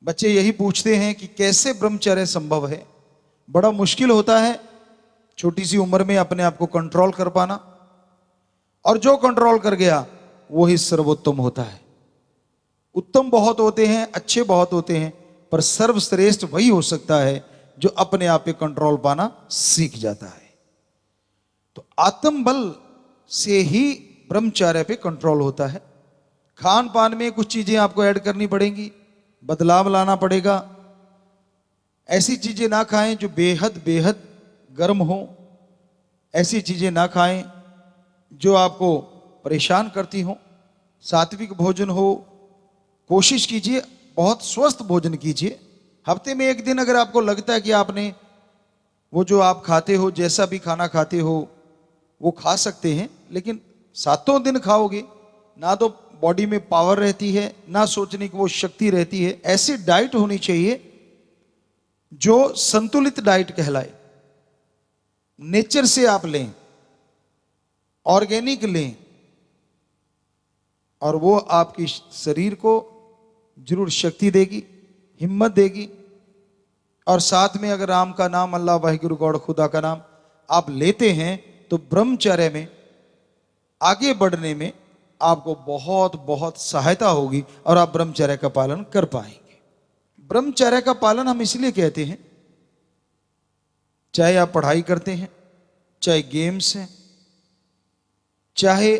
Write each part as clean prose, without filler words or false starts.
बच्चे यही पूछते हैं कि कैसे ब्रह्मचर्य संभव है। बड़ा मुश्किल होता है छोटी सी उम्र में अपने आप को कंट्रोल कर पाना, और जो कंट्रोल कर गया वो ही सर्वोत्तम होता है। उत्तम बहुत होते हैं, अच्छे बहुत होते हैं, पर सर्वश्रेष्ठ वही हो सकता है जो अपने आप पे कंट्रोल पाना सीख जाता है। तो आत्म बल से ही ब्रह्मचर्य पे कंट्रोल होता है। खान पान में कुछ चीजें आपको ऐड करनी पड़ेंगी, बदलाव लाना पड़ेगा। ऐसी चीजें ना खाएं जो बेहद बेहद गर्म हो, ऐसी चीजें ना खाएं जो आपको परेशान करती हो। सात्विक भोजन हो, कोशिश कीजिए बहुत स्वस्थ भोजन कीजिए। हफ्ते में एक दिन अगर आपको लगता है कि आपने वो जो आप खाते हो, जैसा भी खाना खाते हो वो खा सकते हैं, लेकिन सातों दिन खाओगे ना तो बॉडी में पावर रहती है, ना सोचने की वो शक्ति रहती है। ऐसी डाइट होनी चाहिए जो संतुलित डाइट कहलाए। नेचर से आप लें, ऑर्गेनिक लें, और वो आपकी शरीर को जरूर शक्ति देगी, हिम्मत देगी। और साथ में अगर राम का नाम, अल्लाह, वाहिगुरु, गॉड, खुदा का नाम आप लेते हैं तो ब्रह्मचर्य में आगे बढ़ने में आपको बहुत बहुत सहायता होगी और आप ब्रह्मचर्य का पालन कर पाएंगे। ब्रह्मचर्य का पालन हम इसलिए कहते हैं, चाहे आप पढ़ाई करते हैं, चाहे गेम्स हैं, चाहे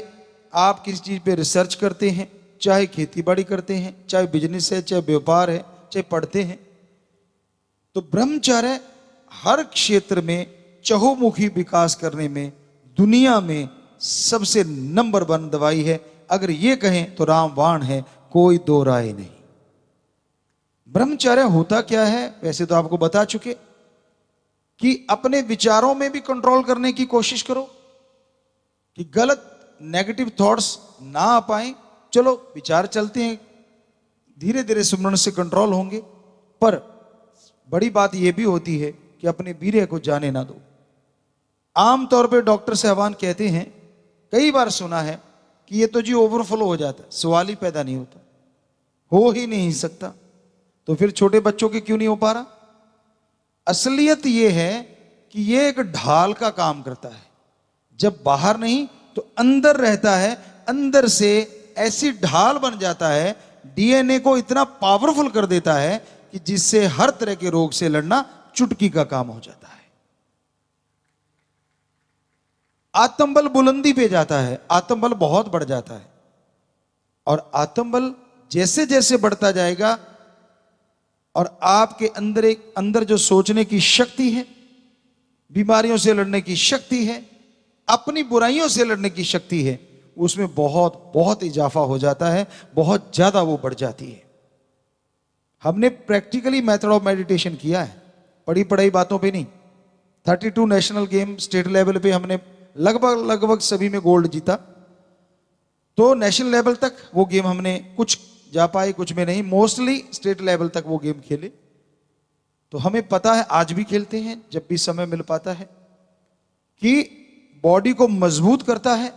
आप किसी चीज पे रिसर्च करते हैं, चाहे खेती बाड़ी करते हैं, चाहे बिजनेस है, चाहे व्यापार है, चाहे पढ़ते हैं, तो ब्रह्मचर्य हर क्षेत्र में चहुमुखी विकास करने में दुनिया में सबसे नंबर 1 दवाई है। अगर ये कहें तो रामबाण है, कोई दो राय नहीं। ब्रह्मचर्य होता क्या है, वैसे तो आपको बता चुके कि अपने विचारों में भी कंट्रोल करने की कोशिश करो कि गलत नेगेटिव थॉट्स ना आ पाए। चलो विचार चलते हैं, धीरे धीरे सुमरण से कंट्रोल होंगे, पर बड़ी बात यह भी होती है कि अपने वीर्य को जाने ना दो। आमतौर पे डॉक्टर साहबान कहते हैं, कई बार सुना है कि ये तो जी ओवरफ्लो हो जाता है, सवाल ही पैदा नहीं होता, हो ही नहीं सकता। तो फिर छोटे बच्चों के क्यों नहीं हो पा रहा? असलियत ये है कि ये एक ढाल का काम करता है। जब बाहर नहीं तो अंदर रहता है, अंदर से ऐसी ढाल बन जाता है, डीएनए को इतना पावरफुल कर देता है कि जिससे हर तरह के रोग से लड़ना चुटकी का काम हो जाता है। आत्मबल बुलंदी पे जाता है, आत्मबल बहुत बढ़ जाता है, और आत्मबल जैसे जैसे बढ़ता जाएगा और आपके अंदर जो सोचने की शक्ति है, बीमारियों से लड़ने की शक्ति है, अपनी बुराइयों से लड़ने की शक्ति है, उसमें बहुत बहुत इजाफा हो जाता है, बहुत ज्यादा वो बढ़ जाती है। हमने प्रैक्टिकली मेथड ऑफ मेडिटेशन किया है, पढ़ी पढ़ाई बातों पे नहीं। 32 नेशनल गेम स्टेट लेवल पे हमने लगभग सभी में गोल्ड जीता। तो नेशनल लेवल तक वो गेम हमने कुछ जा पाए, कुछ में नहीं, मोस्टली स्टेट लेवल तक वो गेम खेले। तो हमें पता है, आज भी खेलते हैं जब भी समय मिल पाता है, कि बॉडी को मजबूत करता है।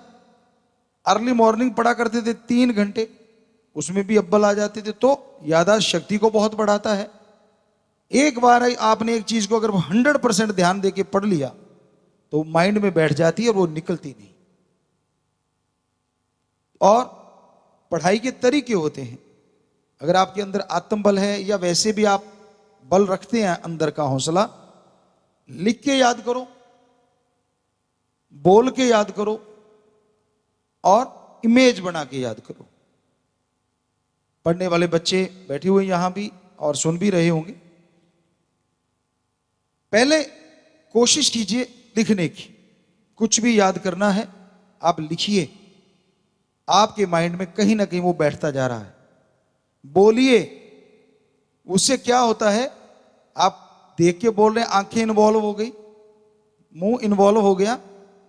अर्ली मॉर्निंग पढ़ा करते थे 3 घंटे, उसमें भी अव्वल आ जाते थे, तो याददाश्त शक्ति को बहुत बढ़ाता है। एक बार आपने एक चीज को अगर 100% ध्यान देके पढ़ लिया तो माइंड में बैठ जाती है और वो निकलती नहीं। और पढ़ाई के तरीके होते हैं, अगर आपके अंदर आत्मबल है या वैसे भी आप बल रखते हैं अंदर का हौसला, लिख के याद करो, बोल के याद करो, और इमेज बना के याद करो। पढ़ने वाले बच्चे बैठे हुए यहां भी और सुन भी रहे होंगे। पहले कोशिश कीजिए लिखने की। कुछ भी याद करना है आप लिखिए, आपके माइंड में कहीं ना कहीं वो बैठता जा रहा है। बोलिए, उससे क्या होता है, आप देख के बोल रहे हैं, आंखें इन्वॉल्व हो गई, मुंह इन्वॉल्व हो गया,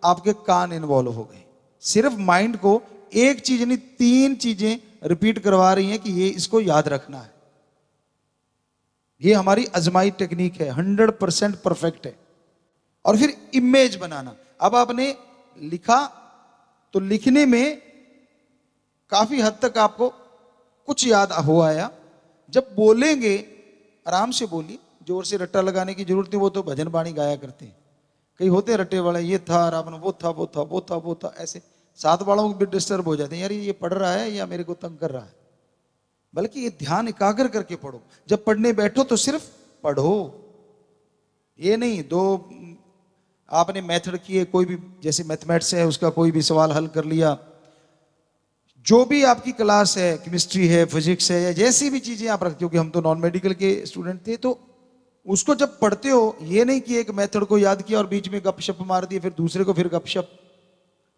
आपके कान इन्वॉल्व हो गए। सिर्फ माइंड को एक चीज नहीं 3 चीजें रिपीट करवा रही हैं कि ये इसको याद रखना है। ये हमारी अजमाई टेक्निक है, 100% परफेक्ट है। और फिर इमेज बनाना। अब आपने लिखा तो लिखने में काफी हद तक आपको कुछ याद हो आया, जब बोलेंगे आराम से बोलिए, जोर से रट्टा लगाने की जरूरत नहीं, वो तो भजन बाणी गाया करते हैं। कई होते हैं रट्टे वाले, ये था रावण, वो था वो था वो था वो था, ऐसे साथ वालों को भी डिस्टर्ब हो जाते हैं, यार ये पढ़ रहा है या मेरे को तंग कर रहा है। बल्कि ये ध्यान एकाग्र करके पढ़ो। जब पढ़ने बैठो तो सिर्फ पढ़ो, ये नहीं दो आपने मेथड किए, कोई भी जैसे मैथमेटिक्स है उसका कोई भी सवाल हल कर लिया, जो भी आपकी क्लास है, केमिस्ट्री है, फिजिक्स है, या जैसी भी चीजें आप रखते हो, क्योंकि हम तो नॉन मेडिकल के स्टूडेंट थे, तो उसको जब पढ़ते हो ये नहीं कि एक मेथड को याद किया और बीच में गपशप मार दिए, फिर दूसरे को फिर गपशप,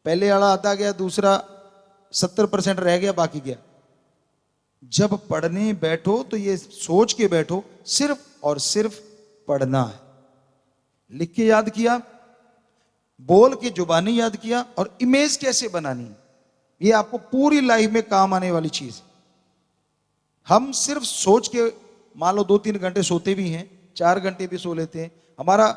पहले वाला आता गया, दूसरा 70% रह गया, बाकी गया। जब पढ़ने बैठो तो ये सोच के बैठो सिर्फ और सिर्फ पढ़ना है। लिख के याद किया, बोल के जुबानी याद किया, और इमेज कैसे बनानी है, ये आपको पूरी लाइफ में काम आने वाली चीज है। हम सिर्फ सोच के, मान लो 2-3 घंटे सोते भी हैं, 4 घंटे भी सो लेते हैं, हमारा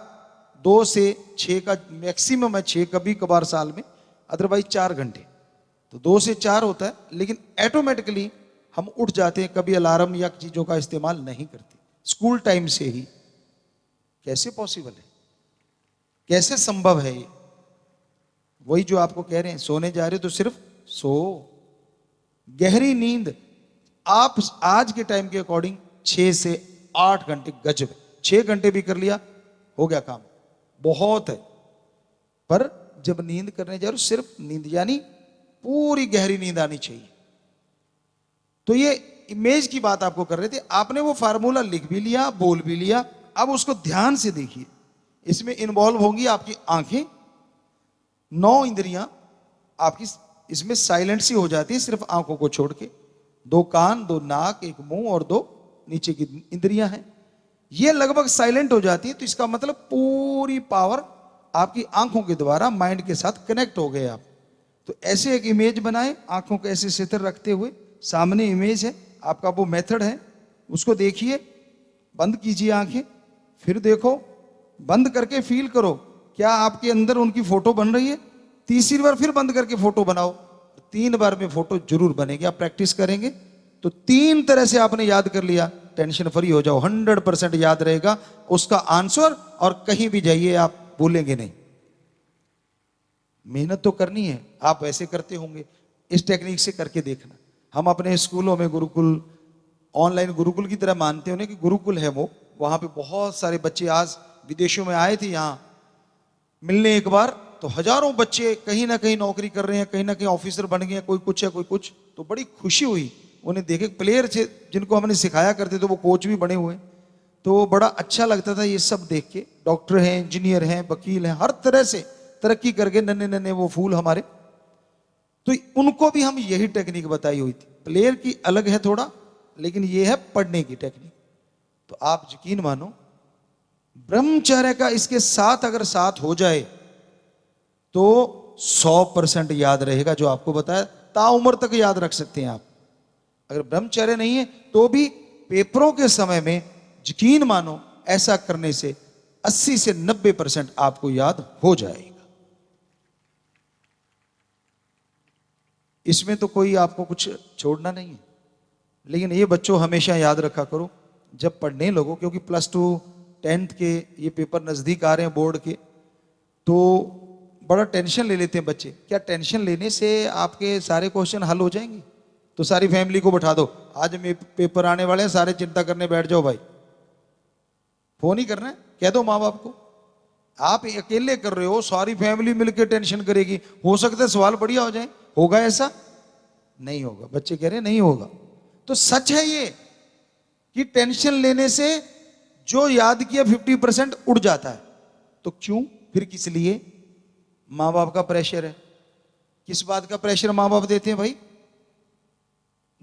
2 से 6 का मैक्सिमम है, 6 कभी कभार साल में, अदरवाइज 4 घंटे, तो 2 से 4 होता है। लेकिन ऑटोमेटिकली हम उठ जाते हैं, कभी अलार्म या चीजों का इस्तेमाल नहीं करते, स्कूल टाइम से ही। कैसे पॉसिबल है, कैसे संभव है ये? वही जो आपको कह रहे हैं, सोने जा रहे हो तो सिर्फ सो, गहरी नींद। आप आज के टाइम के अकॉर्डिंग 6 से 8 घंटे गजब, 6 घंटे भी कर लिया हो गया काम, बहुत है। पर जब नींद करने जा रहे हो, सिर्फ नींद, यानी पूरी गहरी नींद आनी चाहिए। तो ये इमेज की बात आपको कर रहे थे, आपने वो फार्मूला लिख भी लिया, बोल भी लिया, अब उसको ध्यान से देखिए। इसमें इन्वॉल्व होंगी आपकी आंखें, 9 इंद्रियां आपकी इसमें साइलेंट सी हो जाती है, सिर्फ आंखों को छोड़ के। 2 कान, 2 नाक, 1 मुंह और 2 नीचे की इंद्रियां हैं, ये लगभग साइलेंट हो जाती है। तो इसका मतलब पूरी पावर आपकी आंखों के द्वारा माइंड के साथ कनेक्ट हो गए आप। तो ऐसे एक इमेज बनाए, आंखों को ऐसे स्थिर रखते हुए, सामने इमेज है, आपका वो मेथड है, उसको देखिए। बंद कीजिए आंखें, फिर देखो, बंद करके फील करो क्या आपके अंदर उनकी फोटो बन रही है। तीसरी बार फिर बंद करके फोटो बनाओ, 3 बार में फोटो जरूर बनेगी। आप प्रैक्टिस करेंगे तो 3 तरह से आपने याद कर लिया, टेंशन फ्री हो जाओ, 100% याद रहेगा उसका आंसर, और कहीं भी जाइए आप भूलेंगे नहीं। मेहनत तो करनी है, आप वैसे करते होंगे, इस टेक्निक से करके देखना। हम अपने स्कूलों में गुरुकुल, ऑनलाइन गुरुकुल की तरह मानते हैं कि गुरुकुल है वो, वहां पे बहुत सारे बच्चे आज विदेशों में आए थे यहाँ मिलने एक बार, तो हजारों बच्चे कहीं ना कहीं नौकरी कर रहे हैं, कहीं ना कहीं ऑफिसर बन गए हैं, कोई कुछ है कोई कुछ। तो बड़ी खुशी हुई उन्हें देखे, प्लेयर थे जिनको हमने सिखाया करते थे वो कोच भी बने हुए, तो बड़ा अच्छा लगता था ये सब देख के। डॉक्टर हैं, इंजीनियर हैं, वकील हैं, हर तरह से तरक्की करके नन्हे नन्हे वो फूल हमारे। तो उनको भी हम यही टेक्निक बताई हुई थी। प्लेयर की अलग है थोड़ा, लेकिन ये है पढ़ने की टेक्निक। तो आप यकीन मानो, ब्रह्मचर्य का इसके साथ अगर साथ हो जाए तो 100% याद रहेगा जो आपको बताया, ताउम्र तक याद रख सकते हैं आप। अगर ब्रह्मचर्य नहीं है तो भी पेपरों के समय में यकीन मानो ऐसा करने से 80 से 90% आपको याद हो जाएगा। इसमें तो कोई आपको कुछ छोड़ना नहीं है। लेकिन ये बच्चों हमेशा याद रखा करो जब पढ़ने लगो, क्योंकि +2 10th के ये पेपर नजदीक आ रहे हैं बोर्ड के, तो बड़ा टेंशन ले लेते हैं बच्चे। क्या टेंशन लेने से आपके सारे क्वेश्चन हल हो जाएंगे? तो सारी फैमिली को बैठा दो, आज में पेपर आने वाले हैं, सारे चिंता करने बैठ जाओ भाई। फोन ही करना है, कह दो माँ बाप को। आप अकेले कर रहे हो, सारी फैमिली मिलकर टेंशन करेगी, हो सकता है सवाल बढ़िया हो जाए। होगा ऐसा? नहीं होगा। बच्चे कह रहे हैं नहीं होगा। तो सच है ये कि टेंशन लेने से जो याद किया 50% उड़ जाता है। तो क्यों, फिर किस लिए? मां बाप का प्रेशर है। किस बात का प्रेशर मां बाप देते हैं भाई?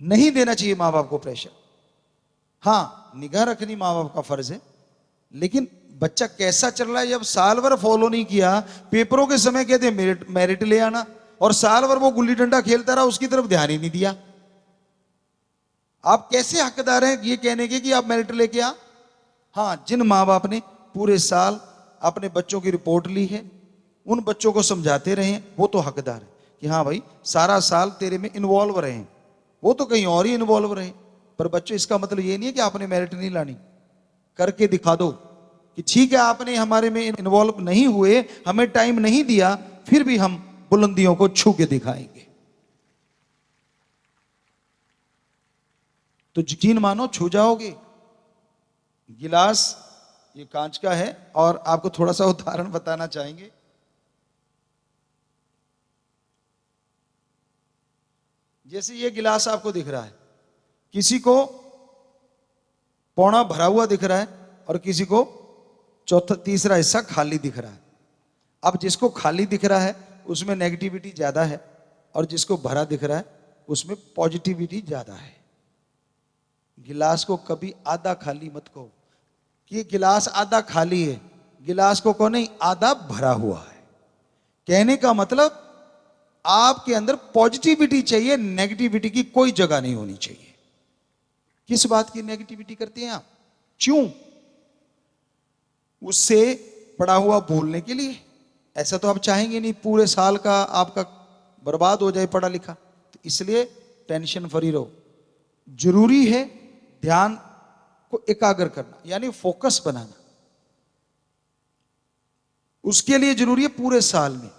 नहीं देना चाहिए मां बाप को प्रेशर। हां, निगाह रखनी मां बाप का फर्ज है, लेकिन बच्चा कैसा चल रहा है, जब साल भर फॉलो नहीं किया, पेपरों के समय कहते हैं मेरिट मेरिट ले आना, और साल भर वो गुल्ली डंडा खेलता रहा, उसकी तरफ ध्यान ही नहीं दिया। आप कैसे हकदार हैं ये कहने के कि आप मेरिट लेके आ? हां, जिन मां बाप ने पूरे साल अपने बच्चों की रिपोर्ट ली है, उन बच्चों को समझाते रहे, वो तो हकदार है कि हाँ भाई सारा साल तेरे में इन्वॉल्व रहे। वो तो कहीं और ही इन्वॉल्व रहे, पर बच्चों इसका मतलब ये नहीं है कि आपने मेरिट नहीं लानी, करके दिखा दो कि ठीक है आपने हमारे में इन्वॉल्व नहीं हुए, हमें टाइम नहीं दिया, फिर भी हम बुलंदियों को छू के दिखाएंगे। तो यकीन मानो छू जाओगे। गिलास ये कांच का है और आपको थोड़ा सा उदाहरण बताना चाहेंगे। जैसे ये गिलास आपको दिख रहा है, किसी को पौना भरा हुआ दिख रहा है और किसी को चौथा तीसरा हिस्सा खाली दिख रहा है। अब जिसको खाली दिख रहा है उसमें नेगेटिविटी ज्यादा है और जिसको भरा दिख रहा है उसमें पॉजिटिविटी ज्यादा है। गिलास को कभी आधा खाली मत कहो कि गिलास आधा खाली है, गिलास को कहो नहीं आधा भरा हुआ है। कहने का मतलब आपके अंदर पॉजिटिविटी चाहिए, नेगेटिविटी की कोई जगह नहीं होनी चाहिए। किस बात की नेगेटिविटी करते हैं आप? क्यों? उससे पड़ा हुआ भूलने के लिए। ऐसा तो आप चाहेंगे नहीं पूरे साल का आपका बर्बाद हो जाए पढ़ा लिखा, तो इसलिए टेंशन फ्री रहो। जरूरी है ध्यान को एकाग्र करना, यानी फोकस बनाना। उसके लिए जरूरी है पूरे साल में।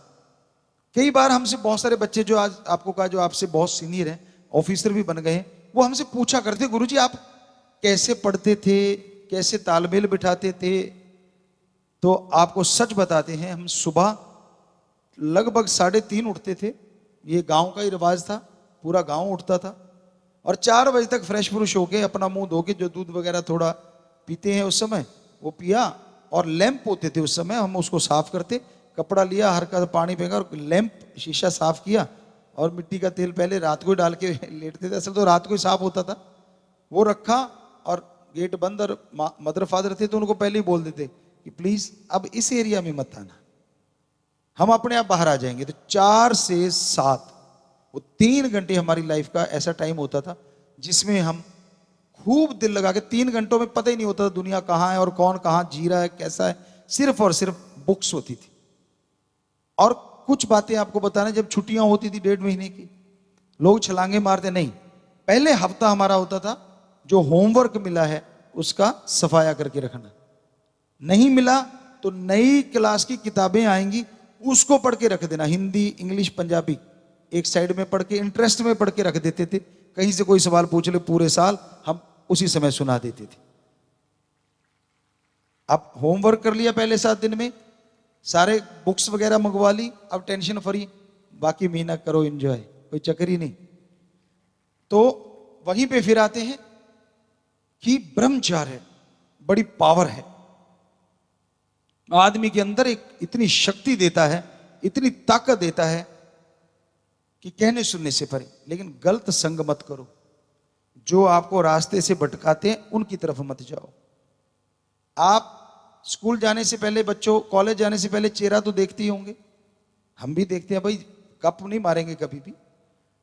कई बार हमसे बहुत सारे बच्चे जो आज आपको कहा, जो आपसे बहुत सीनियर हैं, ऑफिसर भी बन गए हैं, वो हमसे पूछा करते गुरुजी आप कैसे पढ़ते थे, कैसे तालमेल बिठाते थे। तो आपको सच बताते हैं, हम सुबह लगभग 3:30 उठते थे। ये गांव का ही रिवाज था, पूरा गांव उठता था और 4 बजे तक फ्रेश फ्रूश होके अपना मुंह धो के जो दूध वगैरह थोड़ा पीते हैं उस समय वो पिया, और लैंप होते थे उस समय, हम उसको साफ करते, कपड़ा लिया, हल्का पानी फेंका और लैंप शीशा साफ किया और मिट्टी का तेल पहले रात को ही डाल के लेटते थे। असल तो रात को ही साफ होता था, वो रखा और गेट बंद। और मदर फादर थे तो उनको पहले ही बोल देते कि प्लीज अब इस एरिया में मत आना, हम अपने आप बाहर आ जाएंगे। तो 4 से 7 वो 3 घंटे हमारी लाइफ का ऐसा टाइम होता था जिसमें हम खूब दिल लगा के 3 घंटों में पता ही नहीं होता था दुनिया कहाँ है और कौन कहाँ जी रहा है, कैसा है। सिर्फ और सिर्फ बुक्स होती थी। और कुछ बातें आपको बताना, जब छुट्टियां होती थी 1.5 महीने की, लोग छलांगे मारते नहीं, पहले हफ्ता हमारा होता था जो होमवर्क मिला है उसका सफाया करके रखना, नहीं मिला तो नई क्लास की किताबें आएंगी उसको पढ़ के रख देना। हिंदी, इंग्लिश, पंजाबी एक साइड में पढ़ के इंटरेस्ट में पढ़ के रख देते थे। कहीं से कोई सवाल पूछ ले पूरे साल हम उसी समय सुना देते थे। अब होमवर्क कर लिया पहले 7 दिन में, सारे बुक्स वगैरह मंगवा ली, अब टेंशन फ्री, बाकी महीना करो एंजॉय, कोई चक्कर ही नहीं। तो वहीं पे फिर आते हैं कि ब्रह्मचर्य बड़ी पावर है, आदमी के अंदर एक इतनी शक्ति देता है, इतनी ताकत देता है कि कहने सुनने से परे। लेकिन गलत संग मत करो, जो आपको रास्ते से भटकाते हैं उनकी तरफ मत जाओ। आप स्कूल जाने से पहले, बच्चों कॉलेज जाने से पहले चेहरा तो देखते ही होंगे, हम भी देखते हैं भाई, कप नहीं मारेंगे कभी भी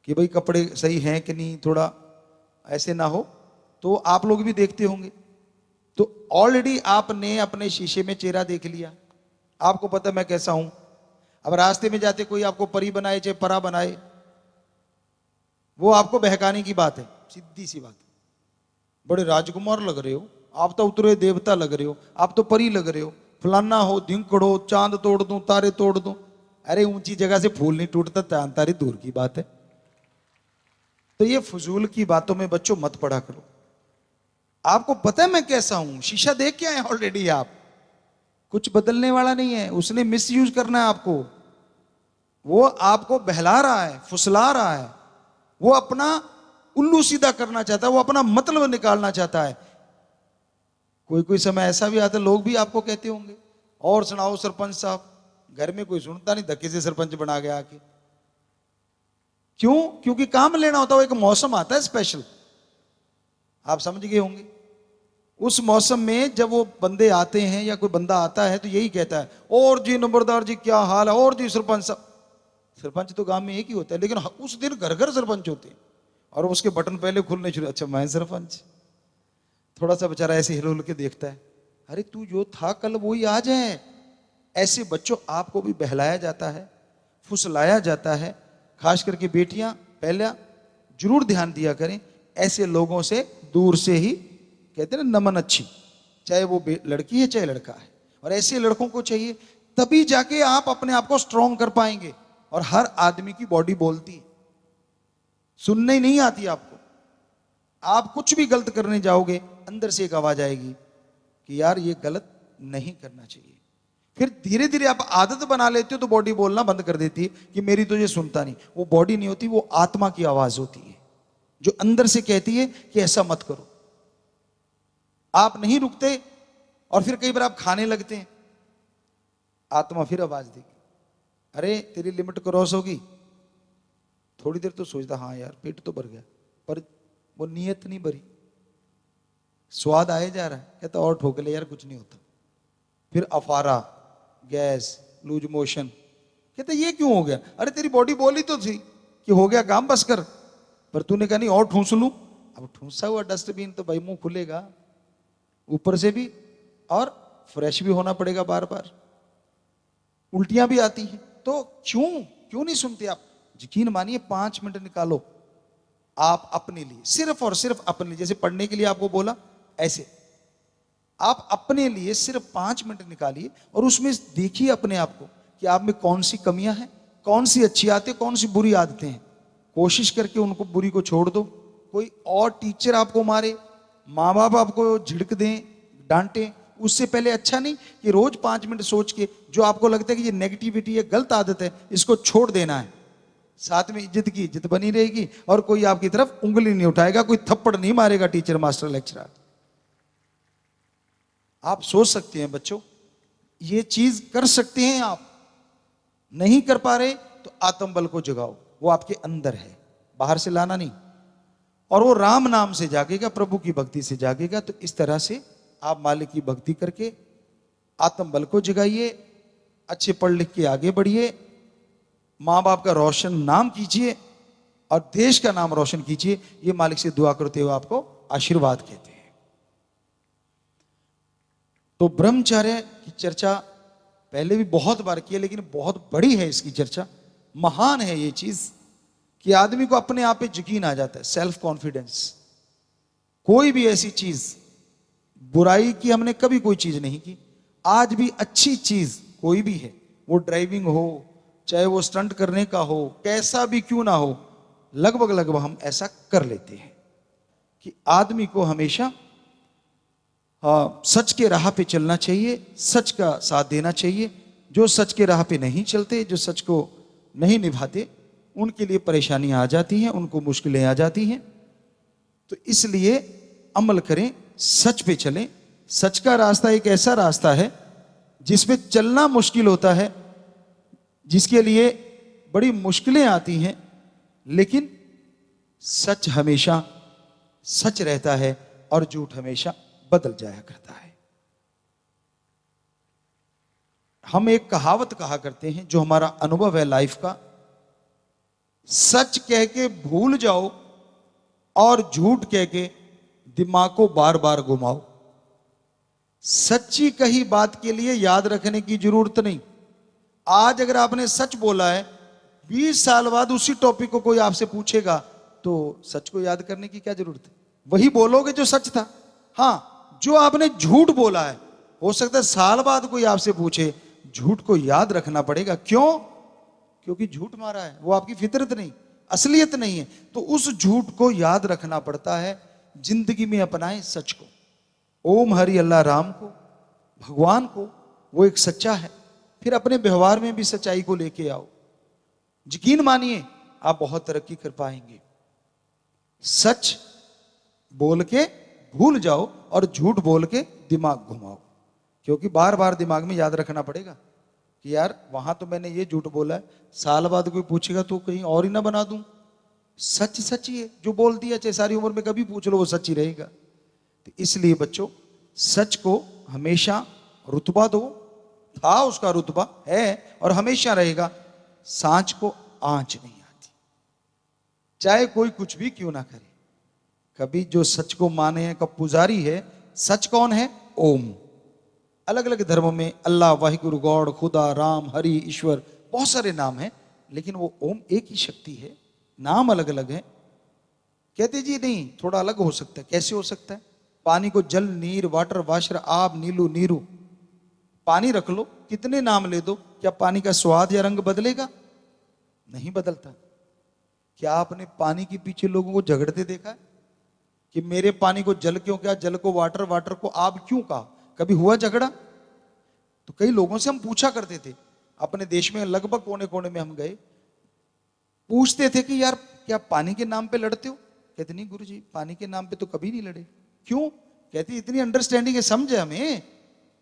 कि भाई कपड़े सही हैं कि नहीं, थोड़ा ऐसे ना हो, तो आप लोग भी देखते होंगे। तो ऑलरेडी आपने अपने शीशे में चेहरा देख लिया, आपको पता मैं कैसा हूं। अब रास्ते में जाते कोई आपको परी बनाए चाहे परा बनाए, वो आपको बहकाने की बात है, सीधी सी बात। बड़े राजकुमार लग रहे हो, आप तो उतरे देवता लग रहे हो, आप तो परी लग रहे हो, फलाना हो, धिंकड़ो, चांद तोड़ दूं, तारे तोड़ दूं। अरे ऊंची जगह से फूल नहीं टूटता, चांद तारे दूर की बात है। तो ये फजूल की बातों में बच्चों मत पड़ा करो। आपको पता है मैं कैसा हूं, शीशा देख के आए ऑलरेडी आप, कुछ बदलने वाला नहीं है। उसने मिस यूज करना है आपको, वो आपको बहला रहा है, फुसला रहा है, वो अपना उल्लू सीधा करना चाहता है, वो अपना मतलब निकालना चाहता है। कोई कोई समय ऐसा भी आता है, लोग भी आपको कहते होंगे और सुनाओ सरपंच साहब, घर में कोई सुनता नहीं, धक्के से सरपंच बना गया आके। क्यों? क्योंकि काम लेना होता है, वो एक मौसम आता है स्पेशल, आप समझ गए होंगे। उस मौसम में जब वो बंदे आते हैं या कोई बंदा आता है तो यही कहता है, और जी नंबरदार जी क्या हाल है, और जी सरपंच साहब। सरपंच तो गांव में एक ही होता है, लेकिन उस दिन घर घर सरपंच होते हैं और उसके बटन पहले खुलने शुरू, अच्छा मैं सरपंच। थोड़ा सा बेचारा ऐसे हिल हिल के देखता है, अरे तू जो था कल वही आज है। ऐसे बच्चों आपको भी बहलाया जाता है, फुसलाया जाता है। खास करके बेटियां पहले जरूर ध्यान दिया करें, ऐसे लोगों से दूर से ही कहते हैं ना नमन अच्छी, चाहे वो लड़की है चाहे लड़का है। और ऐसे लड़कों को चाहिए, तभी जाके आप अपने आप को स्ट्रांग कर पाएंगे। और हर आदमी की बॉडी बोलती है, सुनने ही नहीं आती आपको। आप कुछ भी गलत करने जाओगे, अंदर से एक आवाज आएगी कि यार ये गलत नहीं करना चाहिए। फिर धीरे धीरे आप आदत बना लेते हो तो बॉडी बोलना बंद कर देती है कि मेरी तो ये सुनता नहीं। वो बॉडी नहीं होती, वो आत्मा की आवाज होती है जो अंदर से कहती है कि ऐसा मत करो। आप नहीं रुकते और फिर कई बार आप खाने लगते हैं, आत्मा फिर आवाज देगी, अरे तेरी लिमिट क्रॉस होगी। थोड़ी देर तो सोचता हाँ यार पेट तो भर गया, पर वो नीयत नहीं भरी, स्वाद आए जा रहा है, कहता और ठोक ले यार कुछ नहीं होता। फिर अफारा, गैस, लूज मोशन, कहते ये क्यों हो गया? अरे तेरी बॉडी बोली तो थी कि हो गया काम बस कर, पर तूने कहा नहीं और ठूंस लूं। अब ठूंसा हुआ डस्टबिन तो भाई मुंह खुलेगा ऊपर से भी, और फ्रेश भी होना पड़ेगा बार बार। उल्टियां भी आती हैं, तो क्यों नहीं सुनते आप? यकीन मानिए 5 मिनट निकालो आप अपने लिए, सिर्फ और सिर्फ अपने लिए। जैसे पढ़ने के लिए आपको बोला, ऐसे आप अपने लिए सिर्फ 5 मिनट निकालिए और उसमें देखिए अपने आप को कि आप में कौन सी कमियां हैं, कौन सी अच्छी आदतें, कौन सी बुरी आदतें हैं। कोशिश करके उनको बुरी को छोड़ दो। कोई और टीचर आपको मारे, माँ बाप आपको झिड़क दें, डांटे, उससे पहले अच्छा नहीं कि रोज 5 मिनट सोच के जो आपको लगता है कि ये नेगेटिविटी है, गलत आदत है, इसको छोड़ देना है। साथ में इज्जत की इज्जत बनी रहेगी और कोई आपकी तरफ उंगली नहीं उठाएगा, कोई थप्पड़ नहीं मारेगा टीचर, मास्टर, लेक्चरर। आप सोच सकते हैं बच्चों, ये चीज कर सकते हैं आप। नहीं कर पा रहे तो आत्म बल को जगाओ, वो आपके अंदर है, बाहर से लाना नहीं। और वो राम नाम से जागेगा, प्रभु की भक्ति से जागेगा। तो इस तरह से आप मालिक की भक्ति करके आत्म बल को जगाइए, अच्छे पढ़ लिख के आगे बढ़िए, मां बाप का रोशन नाम कीजिए और देश का नाम रोशन कीजिए। ये मालिक से दुआ करते हुए आपको आशीर्वाद कहते हैं। तो ब्रह्मचर्य की चर्चा पहले भी बहुत बार की है, लेकिन बहुत बड़ी है इसकी चर्चा, महान है ये चीज कि आदमी को अपने आप पे यकीन आ जाता है, सेल्फ कॉन्फिडेंस। कोई भी ऐसी चीज, बुराई की हमने कभी कोई चीज नहीं की, आज भी अच्छी चीज कोई भी है, वो ड्राइविंग हो, चाहे वो स्टंट करने का हो, कैसा भी क्यों ना हो, लगभग हम ऐसा कर लेते हैं कि आदमी को हमेशा सच के राह पे चलना चाहिए, सच का साथ देना चाहिए। जो सच के राह पे नहीं चलते, जो सच को नहीं निभाते, उनके लिए परेशानियां आ जाती हैं, उनको मुश्किलें आ जाती हैं। तो इसलिए अमल करें, सच पे चलें। सच का रास्ता एक ऐसा रास्ता है जिसमें चलना मुश्किल होता है, जिसके लिए बड़ी मुश्किलें आती हैं, लेकिन सच हमेशा सच रहता है और झूठ हमेशा बदल जाया करता है। हम एक कहावत कहा करते हैं, जो हमारा अनुभव है लाइफ का, सच कह के भूल जाओ और झूठ कह के दिमाग को बार बार घुमाओ। सच्ची कही बात के लिए याद रखने की जरूरत नहीं। आज अगर आपने सच बोला है, 20 साल बाद उसी टॉपिक को कोई आपसे पूछेगा तो सच को याद करने की क्या जरूरत है? वही बोलोगे जो सच था। हाँ, जो आपने झूठ बोला है, हो सकता है साल बाद कोई आपसे पूछे, झूठ को याद रखना पड़ेगा। क्यों? क्योंकि झूठ मारा है, वो आपकी फितरत नहीं, असलियत नहीं है। तो उस झूठ को याद रखना पड़ता है। जिंदगी में अपनाएं सच को, ओम हरि अल्लाह राम को, भगवान को, वो एक सच्चा है। फिर अपने व्यवहार में भी सच्चाई को लेके आओ। यकीन मानिए आप बहुत तरक्की कर पाएंगे। सच बोल के भूल जाओ और झूठ बोल के दिमाग घुमाओ, क्योंकि बार बार दिमाग में याद रखना पड़ेगा कि यार वहां तो मैंने ये झूठ बोला है, साल बाद कोई पूछेगा तो कहीं और ही ना बना दूं। सच सच ही है, जो बोल दिया चाहे सारी उम्र में कभी पूछ लो वो सच ही रहेगा। तो इसलिए बच्चों, सच को हमेशा रुतबा दो, था उसका रुतबा है और हमेशा रहेगा। सांच को आंच नहीं आती, चाहे कोई कुछ भी क्यों ना करे। कभी जो सच को माने का पुजारी है, सच कौन है? ओम। अलग अलग धर्मों में अल्लाह, वाहिगुरु, गॉड, खुदा, राम, हरि, ईश्वर, बहुत सारे नाम हैं, लेकिन वो ओम एक ही शक्ति है, नाम अलग अलग है। कहते जी नहीं, थोड़ा अलग हो सकता है। कैसे हो सकता है? पानी को जल, नीर, वाटर, वाशर, आब, नीलू, नीरू, पानी रख लो, कितने नाम ले दो, क्या पानी का स्वाद या रंग बदलेगा? नहीं बदलता। क्या आपने पानी के पीछे लोगों को झगड़ते देखा है कि मेरे पानी को जल क्यों कहा, जल को वाटर, वाटर को आब क्यों कहा? कभी हुआ झगड़ा? तो कई लोगों से हम पूछा करते थे, अपने देश में लगभग कोने कोने में हम गए, पूछते थे कि यार क्या पानी के नाम पे लड़ते हो? कहते नहीं गुरुजी, पानी के नाम पे तो कभी नहीं लड़े। क्यों? कहते इतनी अंडरस्टैंडिंग है, समझे हमें,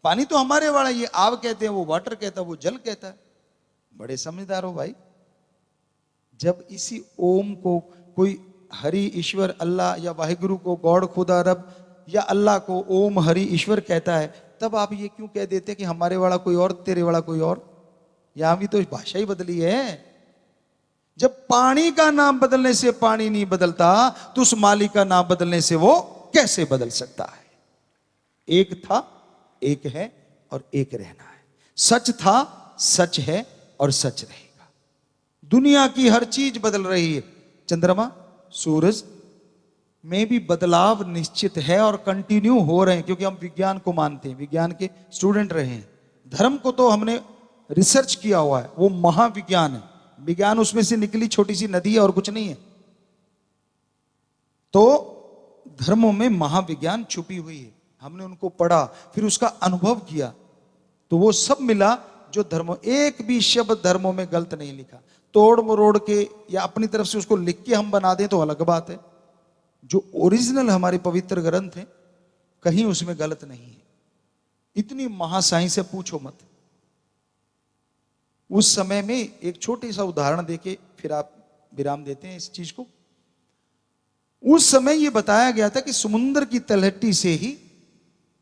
पानी तो हमारे वाला, ये आब कहते हैं, वो वाटर कहता है, वो जल कहता है। बड़े समझदार हो भाई। जब इसी ओम को कोई हरि, ईश्वर, अल्लाह या वाहिगुरु को गॉड, खुदा, रब या अल्लाह को ओम हरि ईश्वर कहता है, तब आप ये क्यों कह देते कि हमारे वाला कोई और, तेरे वाला कोई और? यहां भी तो भाषा ही बदली है। जब पानी का नाम बदलने से पानी नहीं बदलता, तो उस मालिक का नाम बदलने से वो कैसे बदल सकता है? एक था, एक है और एक रहना है। सच था, सच है और सच रहेगा। दुनिया की हर चीज बदल रही है। चंद्रमा, सूरज में भी बदलाव निश्चित है और कंटिन्यू हो रहे हैं, क्योंकि हम विज्ञान को मानते हैं, विज्ञान के स्टूडेंट रहे हैं। धर्म को तो हमने रिसर्च किया हुआ है, वो महाविज्ञान है। विज्ञान उसमें से निकली छोटी सी नदी है और कुछ नहीं है। तो धर्मों में महाविज्ञान छुपी हुई है, हमने उनको पढ़ा, फिर उसका अनुभव किया, तो वो सब मिला जो धर्मों, एक भी शब्द धर्मों में गलत नहीं लिखा। तोड़ मरोड़ के या अपनी तरफ से उसको लिख के हम बना दें तो अलग बात है। जो ओरिजिनल हमारे पवित्र ग्रंथ हैं, कहीं उसमें गलत नहीं है। इतनी महासाइंस है, पूछो मत। उस समय में एक छोटी सा उदाहरण देके फिर आप विराम देते हैं इस चीज को। उस समय यह बताया गया था कि समुद्र की तलहटी से ही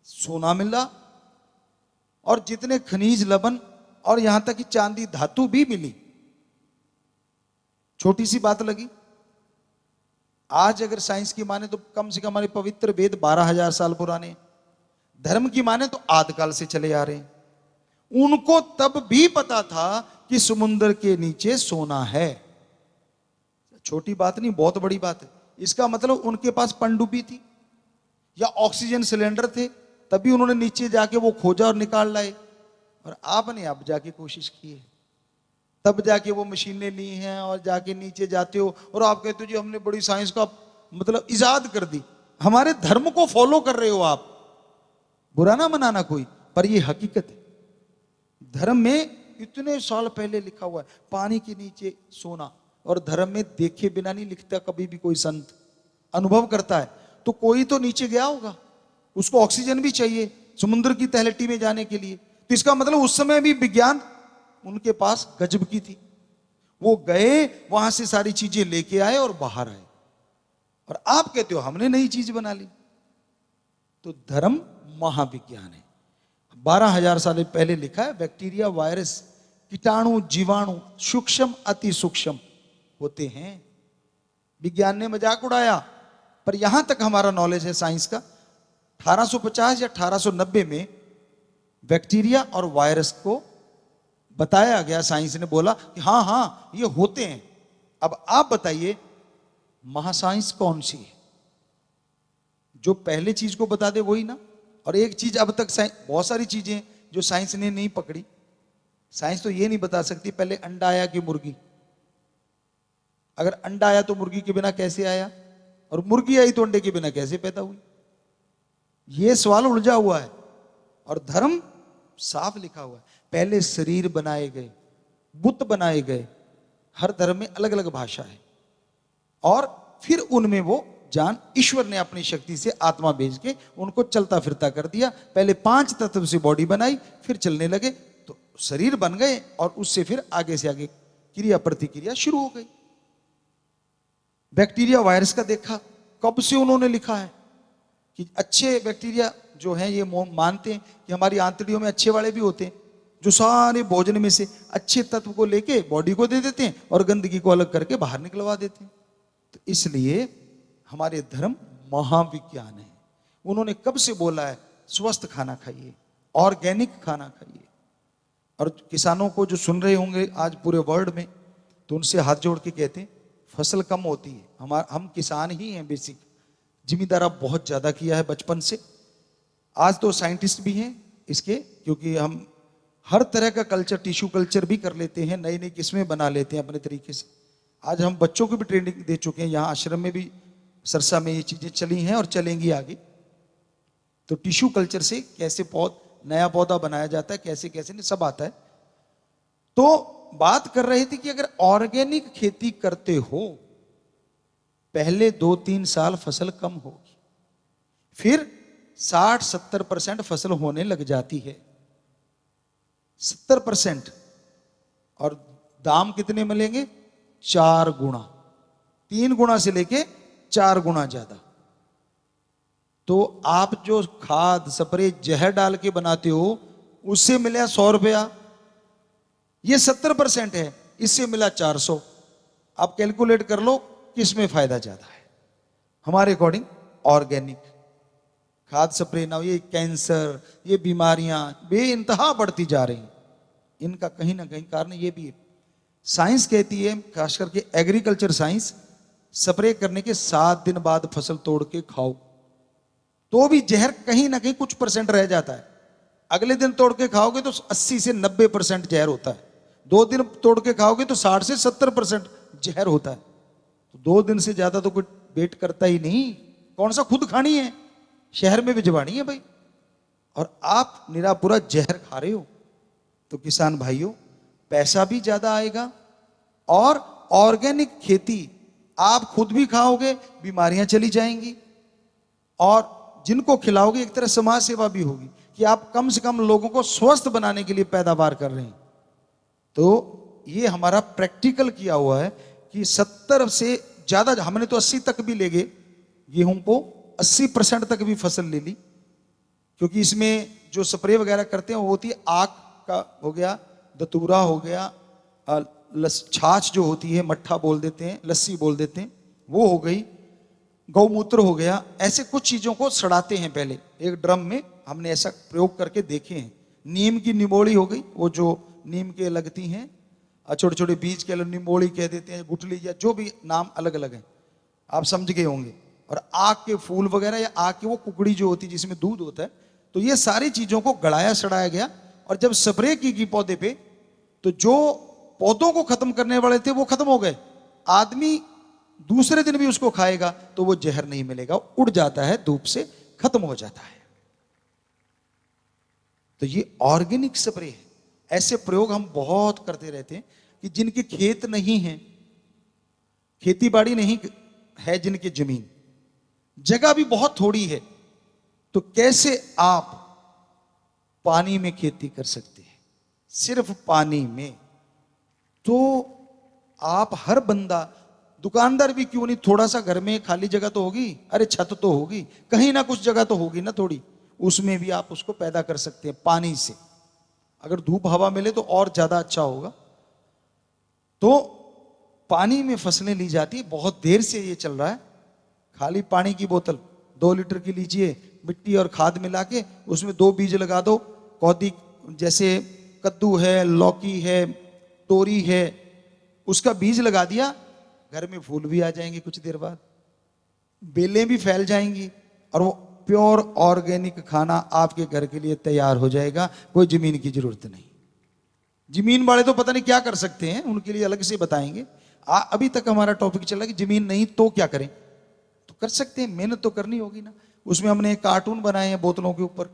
सोना मिला और जितने खनिज लवण और यहां तक कि चांदी धातु भी मिली। छोटी सी बात लगी। आज अगर साइंस की माने तो कम से कम हमारे पवित्र वेद 12,000 साल पुराने, धर्म की माने तो आदिकाल से चले आ रहे हैं। उनको तब भी पता था कि समुद्र के नीचे सोना है। छोटी बात नहीं, बहुत बड़ी बात है। इसका मतलब उनके पास पनडुब्बी थी या ऑक्सीजन सिलेंडर थे, तभी उन्होंने नीचे जाके वो खोजा और निकाल लाए। और आपने अब जाके कोशिश की है, तब जाके वो मशीनें ली हैं और जाके नीचे जाते हो और आप कहते हो जी हमने बड़ी साइंस का मतलब इजाद कर दी। हमारे धर्म को फॉलो कर रहे हो आप, बुरा ना मनाना कोई, पर ये हकीकत है। धर्म में इतने साल पहले लिखा हुआ है पानी के नीचे सोना, और धर्म में देखे बिना नहीं लिखता कभी भी कोई संत, अनुभव करता है। तो कोई तो नीचे गया होगा, उसको ऑक्सीजन भी चाहिए समुद्र की तलहटी में जाने के लिए। तो इसका मतलब उस समय भी विज्ञान उनके पास गजब की थी। वो गए, वहां से सारी चीजें लेके आए और बाहर आए, और आप कहते हो हमने नई चीज बना ली। तो धर्म महाविज्ञान है। 12,000 साल पहले लिखा है बैक्टीरिया, वायरस, कीटाणु, जीवाणु सूक्ष्म अति सूक्ष्म होते हैं। विज्ञान ने मजाक उड़ाया, पर यहां तक हमारा नॉलेज है साइंस का। 1850 या 1890 में बैक्टीरिया और वायरस को बताया गया, साइंस ने बोला कि हाँ हाँ ये होते हैं। अब आप बताइए महासाइंस कौन सी है? जो पहले चीज को बता दे वही ना। और एक चीज अब तक बहुत सारी चीजें जो साइंस ने नहीं पकड़ी। साइंस तो ये नहीं बता सकती पहले अंडा आया कि मुर्गी। अगर अंडा आया तो मुर्गी के बिना कैसे आया, और मुर्गी आई तो अंडे के बिना कैसे पैदा हुई? ये सवाल उलझा हुआ है। और धर्म साफ लिखा हुआ है, पहले शरीर बनाए गए, बुत बनाए गए। हर धर्म में अलग अलग भाषा है, और फिर उनमें वो जान ईश्वर ने अपनी शक्ति से आत्मा भेज के उनको चलता फिरता कर दिया। पहले 5 तत्व से बॉडी बनाई, फिर चलने लगे तो शरीर बन गए, और उससे फिर आगे से आगे क्रिया प्रतिक्रिया शुरू हो गई। बैक्टीरिया वायरस का देखा, कब से उन्होंने लिखा है कि अच्छे बैक्टीरिया जो हैं ये मानते हैं कि हमारी आंतड़ियों में अच्छे वाले भी होते हैं, जो सारे भोजन में से अच्छे तत्व को लेके बॉडी को दे देते हैं और गंदगी को अलग करके बाहर निकलवा देते हैं। तो इसलिए हमारे धर्म महाविज्ञान है। उन्होंने कब से बोला है स्वस्थ खाना खाइए, ऑर्गेनिक खाना खाइए। और किसानों को जो सुन रहे होंगे आज पूरे वर्ल्ड में, तो उनसे हाथ जोड़ के कहते हैं फसल कम होती है। हम किसान ही हैं बेसिक, जिम्मेदार अब बहुत ज्यादा किया है बचपन से। आज तो साइंटिस्ट भी हैं इसके, क्योंकि हम हर तरह का कल्चर, टिश्यू कल्चर भी कर लेते हैं, नई नई किस्में बना लेते हैं अपने तरीके से। आज हम बच्चों को भी ट्रेनिंग दे चुके हैं, यहाँ आश्रम में भी सरसा में ये चीजें चली हैं और चलेंगी आगे। तो टिश्यू कल्चर से कैसे नया पौधा बनाया जाता है, कैसे कैसे नहीं, सब आता है। तो बात कर रहे थे कि अगर ऑर्गेनिक खेती करते हो, पहले 2-3 साल फसल कम होगी, फिर 60-70% फसल होने लग जाती है। 70%। और दाम कितने मिलेंगे? 4 गुना, 3 गुना से लेके 4 गुना ज्यादा। तो आप जो खाद स्प्रे जहर डाल के बनाते हो, उससे मिला 100 रुपया, ये 70% है, इससे मिला 400। आप कैलकुलेट कर लो किसमें फायदा ज्यादा है। हमारे अकॉर्डिंग ऑर्गेनिक खाद स्प्रे ना, ये कैंसर, ये बीमारियां बेइंतहा बढ़ती जा रही, इनका कहीं ना कहीं कारण ये भी है। साइंस कहती है, खास करके एग्रीकल्चर साइंस, स्प्रे करने के 7 दिन बाद फसल तोड़ के खाओ, तो भी जहर कहीं ना कहीं कुछ % रह जाता है। अगले दिन तोड़ के खाओगे तो 80 से 90% जहर होता है। 2 दिन तोड़ के खाओगे तो 60 से 70% जहर होता है। तो 2 दिन से ज्यादा तो कोई वेट करता ही नहीं। कौन सा खुद खानी है, शहर में भिजवानी है भाई, और आप निरा पूरा जहर खा रहे हो। तो किसान भाइयों, पैसा भी ज्यादा आएगा, और ऑर्गेनिक खेती आप खुद भी खाओगे, बीमारियां चली जाएंगी, और जिनको खिलाओगे एक तरह समाज सेवा भी होगी कि आप कम से कम लोगों को स्वस्थ बनाने के लिए पैदावार कर रहे हैं। तो ये हमारा प्रैक्टिकल किया हुआ है कि 70 से ज्यादा, हमने तो 80 तक भी ले गए, गेहूं को 80% तक भी फसल ले ली, क्योंकि इसमें जो स्प्रे वगैरह करते हैं वो होती है आक का हो गया, दतूरा हो गया, छाछ जो होती है मट्ठा बोल देते हैं, लस्सी बोल देते हैं, वो हो गई, गौमूत्र हो गया। ऐसे कुछ चीजों को सड़ाते हैं पहले एक ड्रम में, हमने ऐसा प्रयोग करके देखे हैं। नीम की निमोली हो गई, वो जो नीम के लगती हैं, छोटे छोटे बीज के निमोली कह देते हैं, गुठली, या जो भी नाम अलग अलग हैं, आप समझ गए होंगे। और आग के फूल वगैरह, या आग की वो कुकड़ी जो होती है जिसमें दूध होता है, तो ये सारी चीजों को गड़ाया सड़ाया गया। और जब स्प्रे की पौधे पे, तो जो पौधों को खत्म करने वाले थे वो खत्म हो गए। आदमी दूसरे दिन भी उसको खाएगा तो वो जहर नहीं मिलेगा, उड़ जाता है, धूप से खत्म हो जाता है। तो ये ऑर्गेनिक स्प्रे है। ऐसे प्रयोग हम बहुत करते रहते हैं कि जिनके खेत नहीं है, खेती बाड़ी नहीं है, जिनकी जमीन जगह भी बहुत थोड़ी है, तो कैसे आप पानी में खेती कर सकते हैं, सिर्फ पानी में। तो आप हर बंदा, दुकानदार भी क्यों नहीं, थोड़ा सा घर में खाली जगह तो होगी, अरे छत तो होगी, कहीं ना कुछ जगह तो होगी ना थोड़ी, उसमें भी आप उसको पैदा कर सकते हैं पानी से। अगर धूप हवा मिले तो और ज्यादा अच्छा होगा। तो पानी में फसलें ली जाती है, बहुत देर से ये चल रहा है। खाली पानी की बोतल 2 लीटर की लीजिए, मिट्टी और खाद मिला के उसमें 2 बीज लगा दो, कौदी, जैसे कद्दू है, लौकी है, तोरी है, उसका बीज लगा दिया, घर में फूल भी आ जाएंगे कुछ देर बाद, बेलें भी फैल जाएंगी, और वो प्योर ऑर्गेनिक खाना आपके घर के लिए तैयार हो जाएगा। कोई जमीन की जरूरत नहीं। जमीन वाले तो पता नहीं क्या कर सकते हैं, उनके लिए अलग से बताएंगे। अभी तक हमारा टॉपिक चला कि जमीन नहीं तो क्या करें, तो कर सकते हैं, मेहनत तो करनी होगी ना। उसमें हमने एक कार्टून बनाए हैं बोतलों के ऊपर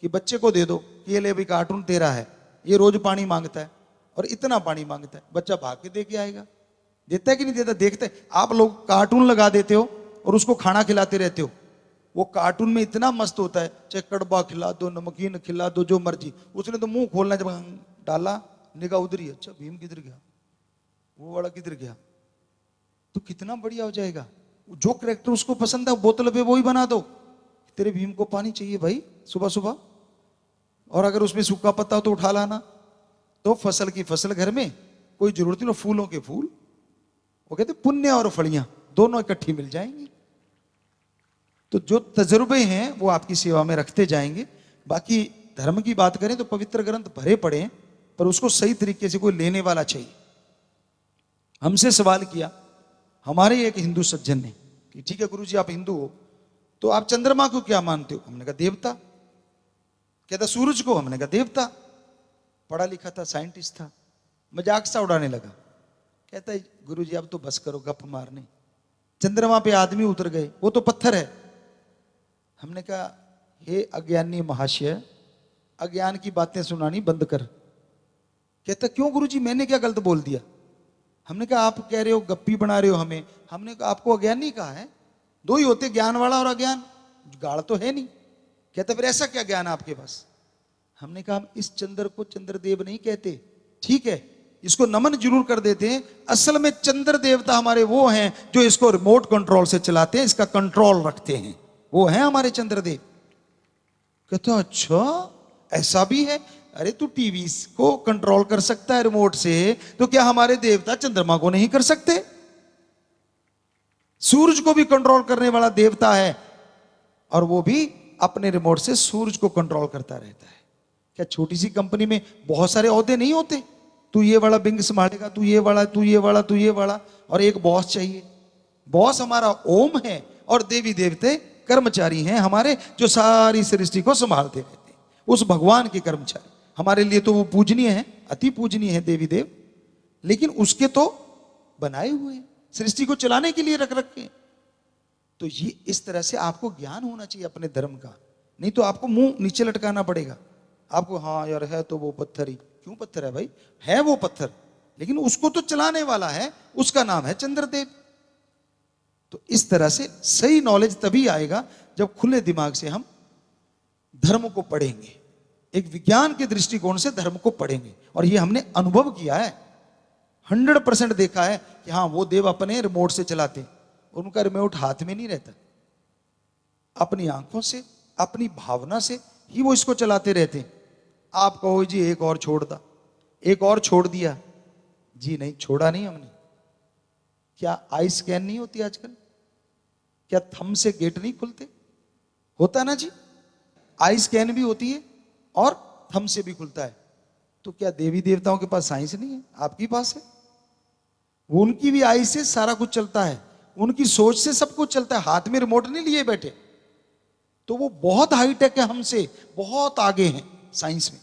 कि बच्चे को दे दो कि ये ले भाई कार्टून तेरा है, ये रोज पानी मांगता है और इतना पानी मांगता है, बच्चा भाग के दे के आएगा। देता है कि नहीं देता? देखते हैं। आप लोग कार्टून लगा देते हो और उसको खाना खिलाते रहते हो, वो कार्टून में इतना मस्त होता है, चाहे कड़वा खिला दो, नमकीन खिला दो, जो मर्जी, उसने तो मुंह खोलना, जब डाला निगाह उधर ही, अच्छा भीम किधर गया, वो वाला किधर गया, तो कितना बढ़िया हो जाएगा। जो करेक्टर उसको पसंद है बोतल पे वो ही बना दो, तेरे भीम को पानी चाहिए भाई सुबह सुबह, और अगर उसमें सूखा पत्ता हो तो उठा लाना। तो फसल की फसल घर में, कोई जरूरत नहीं, फूलों के फूल, वो कहते पुण्य और फलियां दोनों इकट्ठी मिल जाएंगी। तो जो तजुर्बे हैं वो आपकी सेवा में रखते जाएंगे। बाकी धर्म की बात करें तो पवित्र ग्रंथ भरे पड़े हैं, पर उसको सही तरीके से कोई लेने वाला चाहिए। हमसे सवाल किया हमारे एक हिंदू सज्जन ने कि ठीक है गुरुजी आप हिंदू हो तो आप चंद्रमा को क्या मानते हो? हमने कहा देवता। कहता सूरज को? हमने कहा देवता। पढ़ा लिखा था, साइंटिस्ट था, मजाक सा उड़ाने लगा। कहता है गुरुजी अब तो बस करो गप मारने, चंद्रमा पे आदमी उतर गए, वो तो पत्थर है। हमने कहा हे अज्ञानी महाशय, अज्ञान की बातें सुनानी बंद कर। कहता क्यों गुरुजी मैंने क्या गलत बोल दिया? हमने कहा आप कह रहे हो गप्पी बना रहे हो हमें। हमने कहा आपको अज्ञानी कहा है, दो ही होते, ज्ञान वाला और अज्ञान, गाढ़ तो है नहीं। कहता फिर ऐसा क्या ज्ञान आपके पास? हमने कहा हम इस चंद्र को चंद्रदेव नहीं कहते, ठीक है इसको नमन जरूर कर देते हैं, असल में चंद्र देवता हमारे वो हैं जो इसको रिमोट कंट्रोल से चलाते हैं, इसका कंट्रोल रखते हैं, वो हैं हमारे चंद्रदेव। कहता अच्छा ऐसा भी है? अरे तू टीवी को कंट्रोल कर सकता है रिमोट से, तो क्या हमारे देवता चंद्रमा को नहीं कर सकते? सूरज को भी कंट्रोल करने वाला देवता है और वो भी अपने रिमोट से सूरज को कंट्रोल करता रहता है। क्या छोटी सी कंपनी में बहुत सारे ओहदे नहीं होते? तू ये वाला बिंग संभालेगा, तू ये वाला, तू ये वाला, तू ये वाला, और एक बॉस चाहिए। बॉस हमारा ओम है और देवी देवते कर्मचारी हैं हमारे, जो सारी सृष्टि को संभालते रहते हैं। उस भगवान के कर्मचारी हमारे लिए तो वो पूजनीय है, अति पूजनीय है देवी देव, लेकिन उसके तो बनाए हुए हैं, सृष्टि को चलाने के लिए रख रखे हैं। तो ये इस तरह से आपको ज्ञान होना चाहिए अपने धर्म का, नहीं तो आपको मुंह नीचे लटकाना पड़ेगा। आपको हाँ यार है तो वो पत्थर ही, क्यों पत्थर है भाई? है वो पत्थर, लेकिन उसको तो चलाने वाला है, उसका नाम है चंद्रदेव। तो इस तरह से सही नॉलेज तभी आएगा जब खुले दिमाग से हम धर्म को पढ़ेंगे, एक विज्ञान के दृष्टिकोण से धर्म को पढ़ेंगे। और ये हमने अनुभव किया है, 100% देखा है कि हाँ वो देव अपने रिमोट से चलाते, उनका रिमोट हाथ में नहीं रहता, अपनी आंखों से अपनी भावना से ही वो इसको चलाते रहते। आप कहो जी एक और छोड़ दा, एक और छोड़ दिया जी, नहीं छोड़ा नहीं हमने। क्या आई स्कैन नहीं होती आजकल? क्या थंब से गेट नहीं खुलते? होता ना जी, आई स्कैन भी होती है और थंब से भी खुलता है। तो क्या देवी देवताओं के पास साइंस नहीं है? आपके पास है। वो उनकी भी आई से सारा कुछ चलता है, उनकी सोच से सब कुछ चलता है, हाथ में रिमोट नहीं लिए बैठे। तो वो बहुत हाईटेक है, हमसे बहुत आगे हैं साइंस में,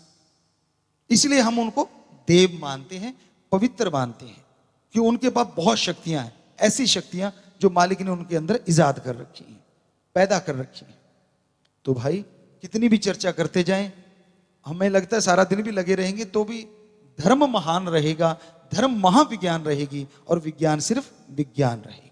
इसलिए हम उनको देव मानते हैं, पवित्र मानते हैं, कि उनके पास बहुत शक्तियां हैं, ऐसी शक्तियां जो मालिक ने उनके अंदर इजाद कर रखी हैं, पैदा कर रखी हैं। तो भाई कितनी भी चर्चा करते जाएं, हमें लगता है सारा दिन भी लगे रहेंगे तो भी धर्म महान रहेगा, धर्म महाविज्ञान रहेगी और विज्ञान सिर्फ विज्ञान रहेगी।